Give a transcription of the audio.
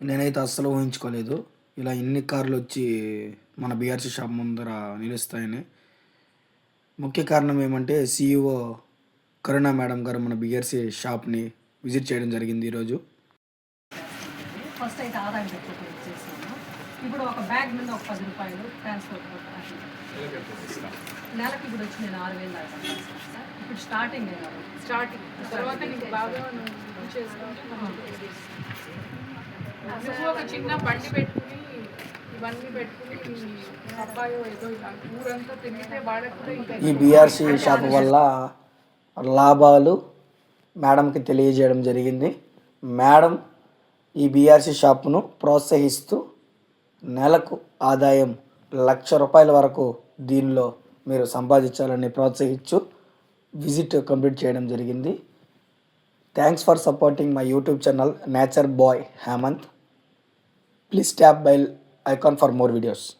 నేనైతే అస్సలు ఊహించుకోలేదు. ఇలా ఇన్ని కార్లొచ్చి మన బీఆర్‌సీ షాప్ ముందర నిలుస్తాయని. ముఖ్య కారణం ఏమంటే సీఈఓ కరుణ మేడం గారు మన బీఆర్‌సీ షాప్‌ని విజిట్ చేయడం జరిగింది ఈరోజు. ఫస్ట్ అయితే ఆదాయం పెట్టుకుంటూ వచ్చేసాను. ఇప్పుడు ఒక బ్యాగ్ మీద ఒక ₹10 ట్రాన్స్‌పోర్ట్ నెలకి ఇప్పుడు వచ్చి నేను 6,000 దాకా సంపాదిస్తాను సార్. ఇప్పుడు స్టార్టింగ్ తర్వాత నీకు బాగా నువ్వు చేసుకుంటే నువ్వు ఒక చిన్న బండి పెట్టుకుని ఇవన్నీ పెట్టుకుని అబ్బాయో ఏదో ఇలా ఊరంతా తిరిగితే వాళ్ళకు కూడా ఇంకా ఈ బీఆర్‌సీ షాప్ వల్ల లాభాలు మేడంకి తెలియజేయడం జరిగింది. మేడం ఈ బీఆర్‌సీ షాప్‌ను ప్రోత్సహిస్తూ నెలకు ఆదాయం ₹1,00,000 వరకు దీనిలో మీరు సంపాదించాలని ప్రోత్సహించు విజిట్ కంప్లీట్ చేయడం జరిగింది. Thanks for supporting my YouTube channel nature boy Hemanth. Please tap bell icon for more videos.